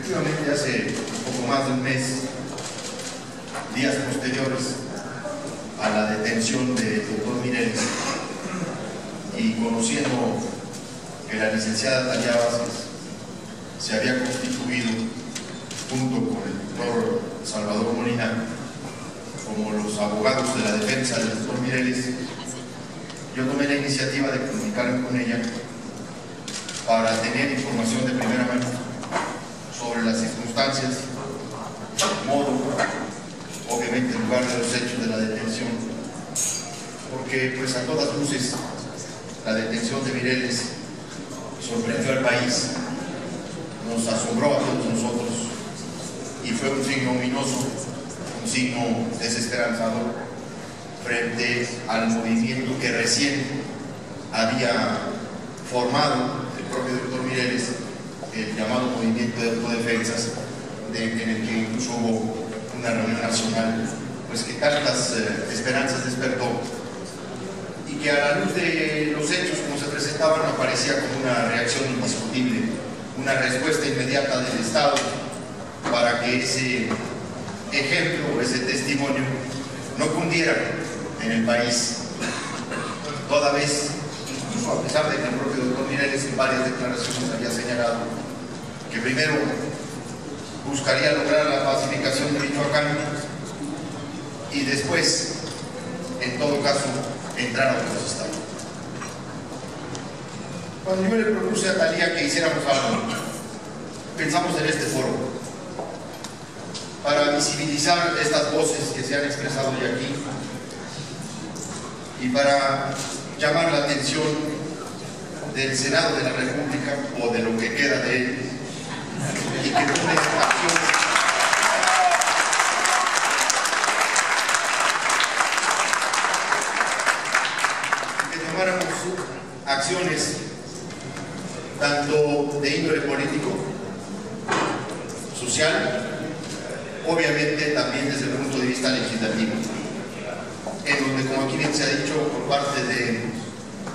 Efectivamente, hace poco más de un mes, días posteriores a la detención del doctor Mireles, y conociendo que la licenciada Talía Vázquez se había constituido junto con el doctor Salvador Molina como los abogados de la defensa del doctor Mireles, yo tomé la iniciativa de comunicarme con ella para tener información de primera mano sobre las circunstancias, modo, obviamente el lugar de los hechos de la detención, porque pues a todas luces la detención de Mireles sorprendió al país, nos asombró a todos nosotros y fue un signo ominoso, un signo desesperanzador frente al movimiento que recién había formado el propio doctor Mireles, el llamado movimiento de autodefensas, en el que incluso hubo una reunión nacional, pues que tantas esperanzas despertó, y que a la luz de los hechos como se presentaban aparecía como una reacción indiscutible, una respuesta inmediata del Estado para que ese ejemplo, ese testimonio no cundiera en el país, toda vez, incluso a pesar de que el propio doctor Mireles en varias declaraciones había señalado que primero buscaría lograr la pacificación de Michoacán y después, en todo caso, entrar a otros estados. Cuando yo le propuse a Talía que hiciéramos algo, pensamos en este foro para visibilizar estas voces que se han expresado hoy aquí y para llamar la atención del Senado de la República, o de lo que queda de él, y que tome acciones acciones tanto de índole político, social, obviamente también desde el punto de vista legislativo, en donde, como aquí bien se ha dicho por parte de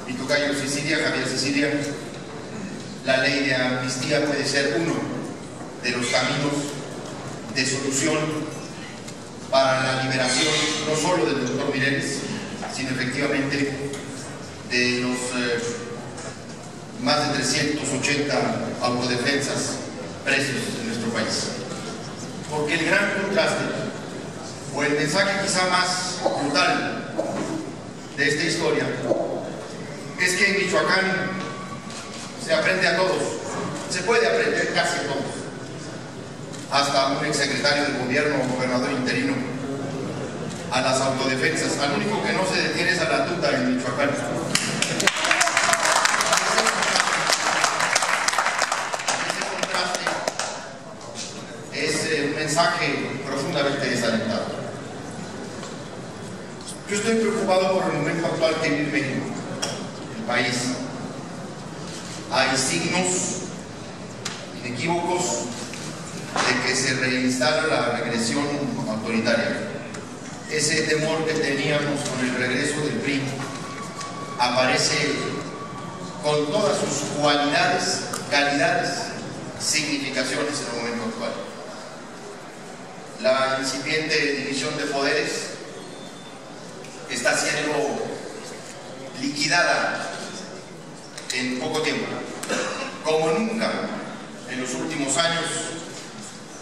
mi tocayo Cecilia, Javier Cecilia, la ley de amnistía puede ser uno de los caminos de solución para la liberación no solo del doctor Mireles, sino efectivamente de los más de 380 autodefensas presos en nuestro país. Porque el gran contraste, o el mensaje quizá más brutal de esta historia, es que en Michoacán se aprende a todos, se puede aprender casi a todos, hasta un exsecretario del gobierno o gobernador interino, a las autodefensas. Al único que no se detiene es a la tuta en Michoacán. Mensaje profundamente desalentado. Yo estoy preocupado por el momento actual que vive México, el país. Hay signos inequívocos de que se reinstala la regresión autoritaria. Ese temor que teníamos con el regreso del PRI aparece con todas sus cualidades, calidades, significaciones en el momento actual. La incipiente división de poderes está siendo liquidada en poco tiempo. Como nunca en los últimos años,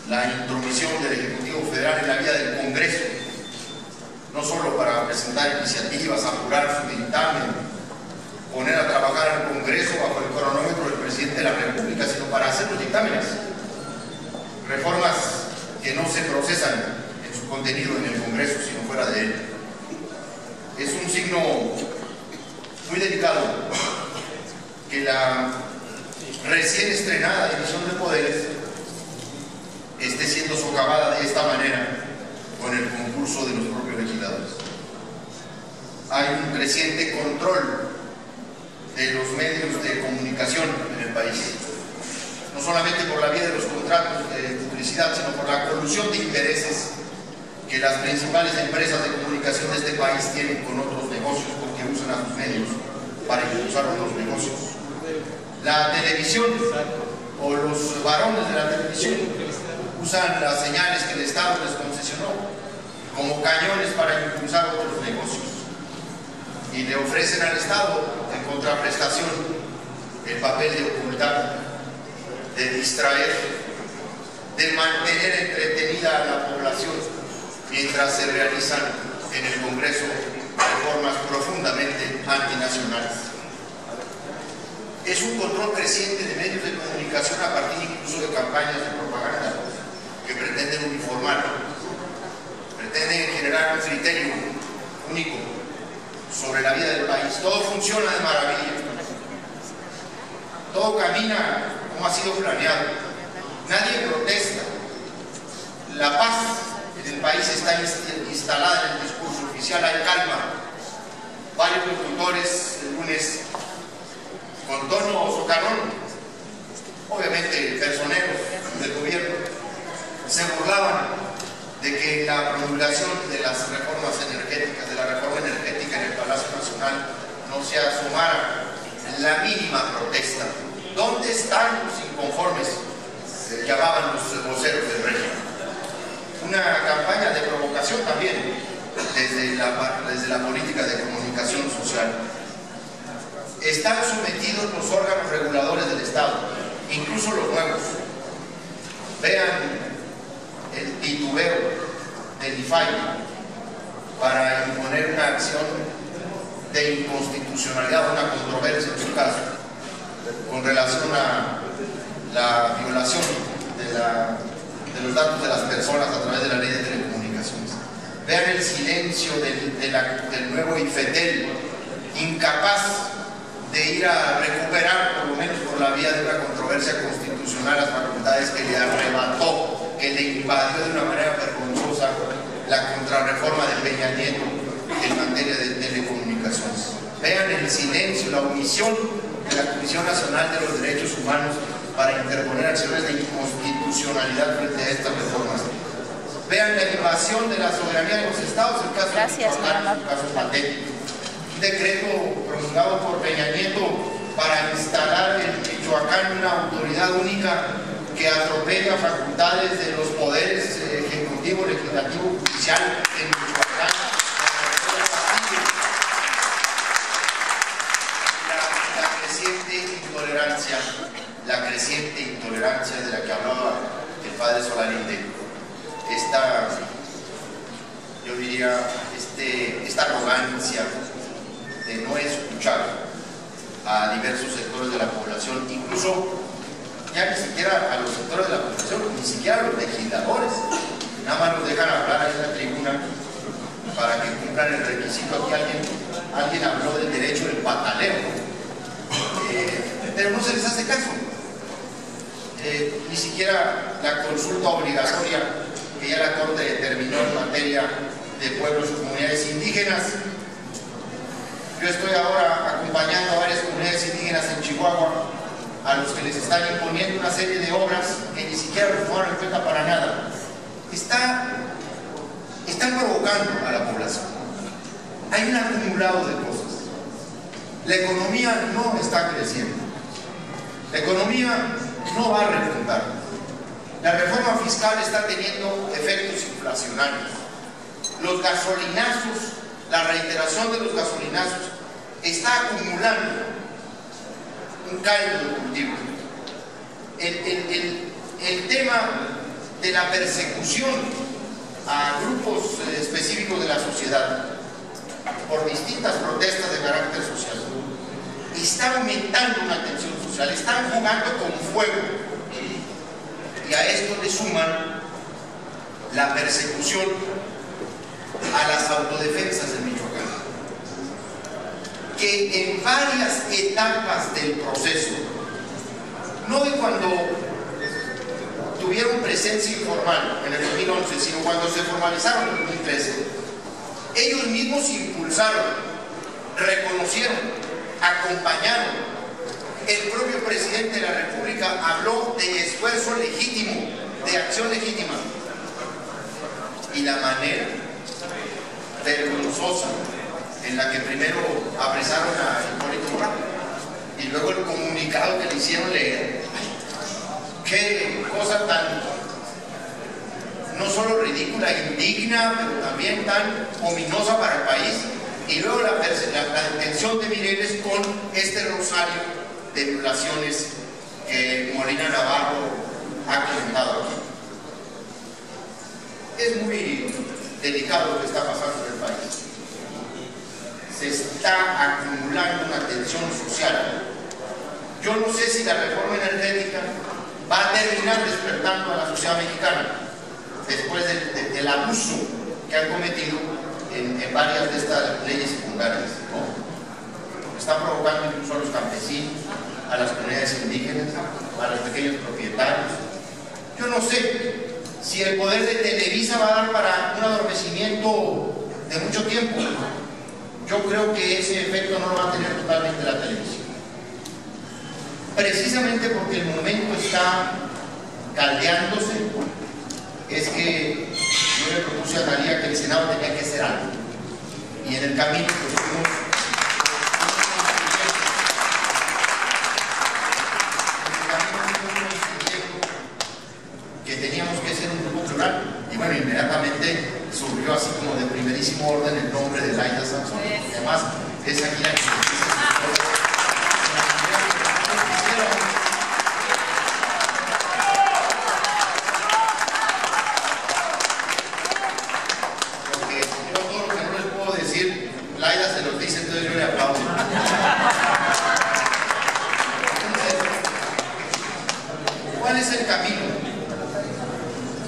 la intromisión del Ejecutivo Federal en la vía del Congreso, no solo para presentar iniciativas, apurar su dictamen, poner a trabajar al Congreso bajo el cronómetro del presidente de la República, sino para hacer los dictámenes, reformas que no se procesan en su contenido en el Congreso, sino fuera de él. Es un signo muy delicado que la recién estrenada división de poderes esté siendo socavada de esta manera con el concurso de los propios legisladores. Hay un creciente control de los medios de comunicación en el país, no solamente por la vía de los contratos de publicidad, sino por la colusión de intereses que las principales empresas de comunicación de este país tienen con otros negocios, porque usan a sus medios para impulsar otros negocios. La televisión o los varones de la televisión usan las señales que el Estado les concesionó como cañones para impulsar otros negocios y le ofrecen al Estado en contraprestación el papel de ocultar, de distraer, de mantener entretenida a la población mientras se realizan en el Congreso reformas profundamente antinacionales. Es un control creciente de medios de comunicación a partir incluso de campañas de propaganda que pretenden uniformar, pretenden generar un criterio único sobre la vida del país. Todo funciona de maravilla, todo camina como ha sido planeado, nadie protesta, la paz en el país está instalada en el discurso oficial, hay calma. Varios locutores el lunes con tono socarrón, obviamente personeros del gobierno, se burlaban de que la promulgación de las reformas energéticas, de la reforma energética en el Palacio Nacional, no se asomara la mínima protesta. ¿Dónde están los inconformes? Se llamaban los voceros del régimen. Una campaña de provocación también desde la política de comunicación social. Están sometidos los órganos reguladores del Estado, incluso los nuevos. Vean el titubeo del IFAI para imponer una acción de inconstitucionalidad, una controversia en su caso, con relación a la violación de los datos de las personas a través de la ley de telecomunicaciones. Vean el silencio del nuevo IFETEL, incapaz de ir a recuperar, por lo menos por la vía de una controversia constitucional, las facultades que le arrebató, que le invadió de una manera vergonzosa la contrarreforma de Peña Nieto en materia de telecomunicaciones. Vean el silencio, la omisión de la Comisión Nacional de los Derechos Humanos para interponer acciones de inconstitucionalidad frente a estas reformas. Vean la invasión de la soberanía de los estados, el caso de Michoacán, un caso patético. Un decreto promulgado por Peña Nieto para instalar en Michoacán una autoridad única que atropella facultades de los poderes ejecutivo, legislativo, judicial en Michoacán. La creciente intolerancia de la que hablaba el padre Solalinde, yo diría, esta arrogancia de no escuchar a diversos sectores de la población, incluso ya ni siquiera a los sectores de la población, ni siquiera a los legisladores, nada más los dejan hablar ahí en la tribuna para que cumplan el requisito. Aquí alguien habló del derecho del pataleo, pero no se les hace caso. Ni siquiera la consulta obligatoria que ya la Corte determinó en materia de pueblos y comunidades indígenas. Yo estoy ahora acompañando a varias comunidades indígenas en Chihuahua, a los que les están imponiendo una serie de obras que ni siquiera los tomaron en cuenta para nada. Están provocando a la población. Hay un acumulado de cosas. La economía no está creciendo. La economía no va a repuntar. La reforma fiscal está teniendo efectos inflacionarios. Los gasolinazos, la reiteración de los gasolinazos está acumulando un caldo de cultivo. El tema de la persecución a grupos específicos de la sociedad por distintas protestas de carácter social está aumentando una tensión social, están jugando con fuego, y a esto le suman la persecución a las autodefensas de Michoacán, que en varias etapas del proceso, no de cuando tuvieron presencia informal en el 2011, sino cuando se formalizaron en el 2013, ellos mismos impulsaron, reconocieron, acompañaron. El propio presidente de la República habló de esfuerzo legítimo, de acción legítima, y la manera vergonzosa en la que primero apresaron a Hipólito Unanue y luego el comunicado que le hicieron leer qué cosa tan, no solo ridícula, indigna, pero también tan ominosa para el país. Y luego la detención de Mireles con este rosario de violaciones que Molina Navarro ha comentado aquí. Es muy delicado lo que está pasando en el país. Se está acumulando una tensión social. Yo no sé si la reforma energética va a terminar despertando a la sociedad mexicana después del abuso que han cometido en varias de estas leyes secundarias, ¿no? Están provocando incluso a los campesinos, a las comunidades indígenas, a los pequeños propietarios. Yo no sé si el poder de Televisa va a dar para un adormecimiento de mucho tiempo. Yo creo que ese efecto no lo va a tener totalmente la televisión. Precisamente porque el momento está caldeándose, es que yo le propuse a Talía que el Senado tenía que hacer algo. Y en el camino pues fuimos que teníamos que ser un grupo plural. Y bueno, inmediatamente surgió así como de primerísimo orden el nombre de Laida Sansón. Además, es aquí la que Laida se los dice, entonces yo le aplaudo. ¿Cuál es el camino?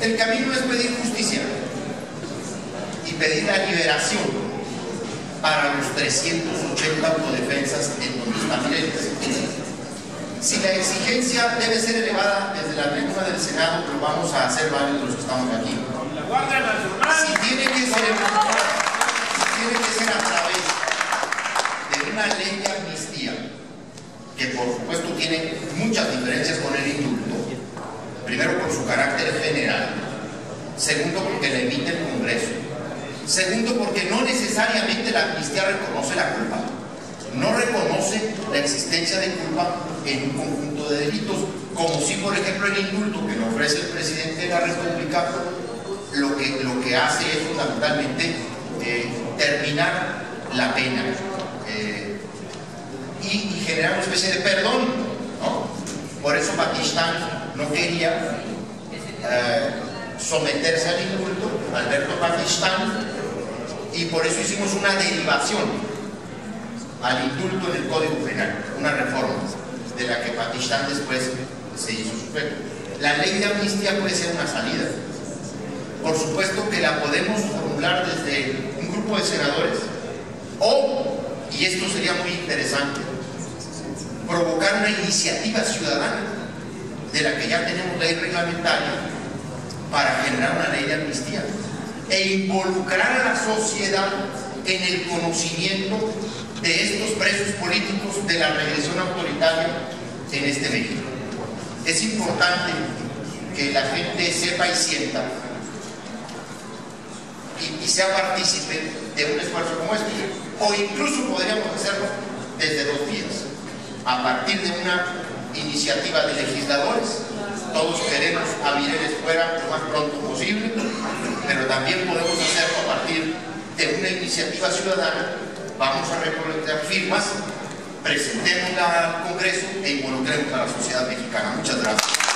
El camino es pedir justicia y pedir la liberación para los 380 autodefensas en donde está Mireles. Si la exigencia debe ser elevada desde la tribuna del Senado, lo vamos a hacer varios de los que estamos aquí. Si tiene que ser a través de una ley de amnistía, que por supuesto tiene muchas diferencias con el indulto. Primero, por su carácter general. Segundo, porque la emite el Congreso. Segundo, porque no necesariamente la amnistía reconoce la culpa. No reconoce la existencia de culpa en un conjunto de delitos, como si, por ejemplo, el indulto que nos ofrece el presidente de la República lo que hace es fundamentalmente terminar la pena y generar una especie de perdón, ¿no? Por eso Pakistán no quería someterse al indulto, Alberto Pakistán, y por eso hicimos una derivación al indulto en el Código Penal, una reforma de la que Pakistán después se hizo sujeto. La ley de amnistía puede ser una salida. Por supuesto que la podemos formular desde un grupo de senadores o, y esto sería muy interesante, provocar una iniciativa ciudadana de la que ya tenemos ley reglamentaria para generar una ley de amnistía e involucrar a la sociedad en el conocimiento de estos presos políticos de la regresión autoritaria en este México. Es importante que la gente sepa y sienta y sea partícipe de un esfuerzo como este, o incluso podríamos hacerlo desde dos vías, a partir de una iniciativa de legisladores. Todos queremos a Mireles fuera lo más pronto posible, pero también podemos hacerlo a partir de una iniciativa ciudadana. Vamos a recolectar firmas, presentémosla al Congreso e involucremos a la sociedad mexicana. Muchas gracias.